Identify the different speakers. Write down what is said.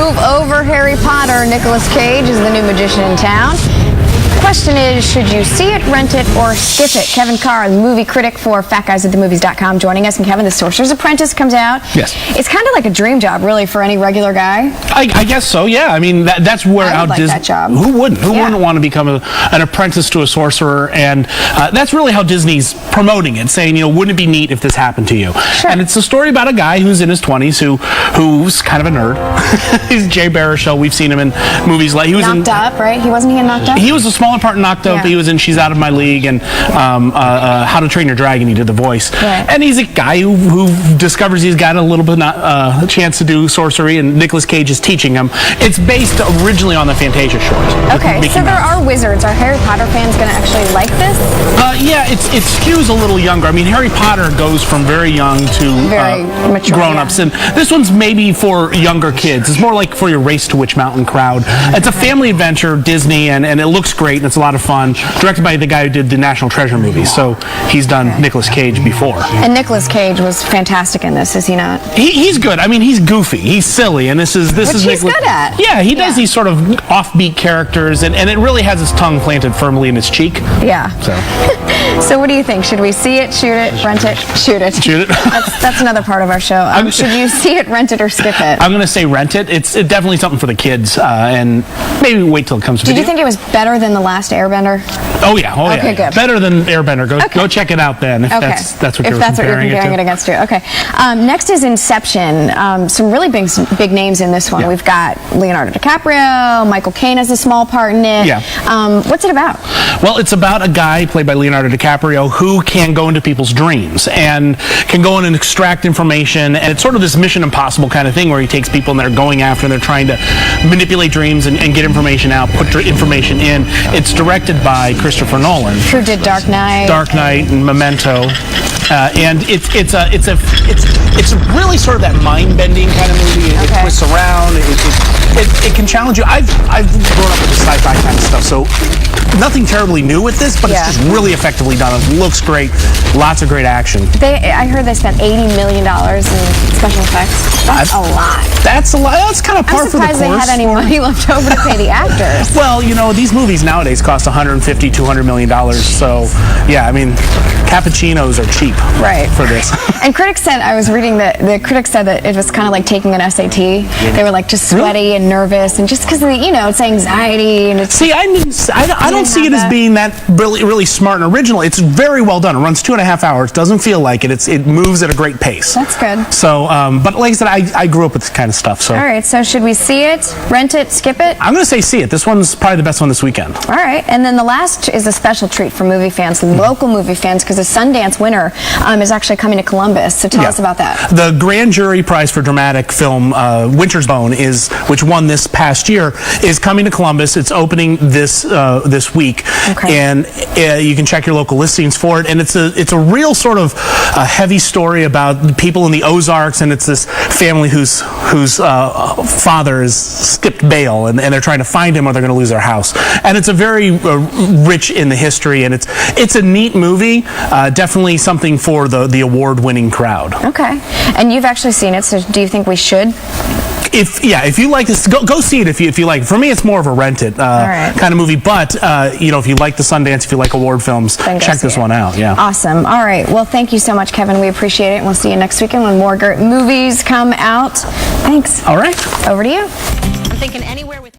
Speaker 1: move over Harry Potter. Nicolas Cage is the new magician in town. Question is, should you see it, rent it, or skip it? Kevin Carr, the movie critic for FatGuysAtTheMovies.com, joining us. And Kevin, The Sorcerer's Apprentice comes out.
Speaker 2: Yes.
Speaker 1: It's kind of like a dream job, really, for any regular guy.
Speaker 2: I guess so, yeah. I mean, that's where
Speaker 1: I would like that job.
Speaker 2: Who wouldn't? Who wouldn't want to become an apprentice to a sorcerer? And that's really how Disney's promoting it, saying, you know, wouldn't it be neat if this happened to you?
Speaker 1: Sure.
Speaker 2: And it's a story about a guy who's in his 20s who's kind of a nerd. He's Jay Baruchel. We've seen him in movies like he was
Speaker 1: Knocked Up, right? Wasn't he in Knocked Up?
Speaker 2: He was a smaller part in Knocked Up.
Speaker 1: Yeah.
Speaker 2: He was in She's Out of My League and How to Train Your Dragon. He did the voice.
Speaker 1: Right.
Speaker 2: And he's a guy who discovers he's got a little bit a chance to do sorcery, and Nicolas Cage is teaching him. It's based originally on the Fantasia short.
Speaker 1: Okay, so there are wizards. Are Harry Potter fans going to actually like this?
Speaker 2: Yeah, it skews a little younger. I mean, Harry Potter goes from very young to
Speaker 1: Very mature,
Speaker 2: grown-ups, and this one's maybe for younger kids. It's more like for your Race to Witch Mountain crowd. It's a family adventure, Disney, and it looks great, and it's a lot of fun. Directed by the guy who did the National Treasure movies, so he's done Nicolas Cage before.
Speaker 1: And Nicolas Cage was fantastic in this, is he not?
Speaker 2: He's good. I mean, he's goofy, he's silly, and this is
Speaker 1: Which he's
Speaker 2: Nicolas.
Speaker 1: good at.
Speaker 2: Yeah, he does these sort of offbeat characters, and it really has his tongue planted firmly in his cheek.
Speaker 1: Yeah.
Speaker 2: So,
Speaker 1: So what do you think? Should we see it, shoot it, rent it, shoot it?
Speaker 2: Shoot it.
Speaker 1: That's another part of our show. Should you see it, rent it, or skip it?
Speaker 2: I'm going to say rent it. It's definitely something for the kids, and maybe wait till it comes to
Speaker 1: Did
Speaker 2: video.
Speaker 1: you think it was better than The Last Airbender?
Speaker 2: Oh yeah,
Speaker 1: Okay, good.
Speaker 2: Better than Airbender. Go check it out then. If that's what you're comparing
Speaker 1: it against. Okay. Next is Inception. Some really big names in this one.
Speaker 2: Yeah.
Speaker 1: We've got Leonardo DiCaprio. Michael Caine has a small part in it.
Speaker 2: Yeah.
Speaker 1: What's it about?
Speaker 2: Well, it's about a guy played by Leonardo DiCaprio who can go into people's dreams and can go in and extract information. And it's sort of this Mission Impossible kind of thing where he takes people and they're going after and they're trying to manipulate dreams and get information out, put information in. It's directed by Christopher Nolan,
Speaker 1: Who did Dark Knight?
Speaker 2: Dark Knight and Memento. And it's really sort of that mind-bending kind of movie. It twists around. It can challenge you. I've grown up with the sci-fi kind of stuff, so nothing terribly new with this, but it's just really effectively done. It looks great. Lots of great action.
Speaker 1: I heard they spent $80 million in special effects. That's a lot.
Speaker 2: That's a lot. That's kind of par for the course.
Speaker 1: I'm surprised they had any money left over to pay the actors.
Speaker 2: Well, you know, these movies nowadays cost $150, $200 million. So, yeah, I mean, cappuccinos are cheap for this.
Speaker 1: And critics said, I was reading that the critics said that it was kind of like taking an SAT. They were like just sweaty and nervous, and just because it's anxiety and it's.
Speaker 2: See, I don't see it as being that really smart and original. It's very well done. It runs 2.5 hours. Doesn't feel like it. It moves at a great pace.
Speaker 1: That's good.
Speaker 2: So, but like I said, I grew up with this kind of stuff. So.
Speaker 1: All right. So should we see it, rent it, skip it?
Speaker 2: I'm going to say see it. This one's probably the best one this weekend.
Speaker 1: All right. And then the last is a special treat for movie fans, local movie fans, because the Sundance winner is actually coming to Columbus. So tell us about that.
Speaker 2: The Grand Jury Prize for Dramatic Film, Winter's Bone, which won this past year, is coming to Columbus. It's opening this week, and you can check your local listings for it. And it's a real sort of heavy story about people in the Ozarks, and it's this family whose father has skipped bail, and they're trying to find him or they're going to lose their house. And it's a very rich in the history, and it's a neat movie. Definitely something for the award-winning crowd. Okay.
Speaker 1: And you've actually seen it, so do you think we should?
Speaker 2: If you like this, go see it if you like it. For me, it's more of a rent it kind of movie. But if you like the Sundance, if you like award films, check this one out. Yeah.
Speaker 1: Awesome. All right. Well, thank you so much, Kevin. We appreciate it. And we'll see you next weekend when more great movies come out. Thanks.
Speaker 2: All right.
Speaker 1: Over to you. I'm thinking anywhere with.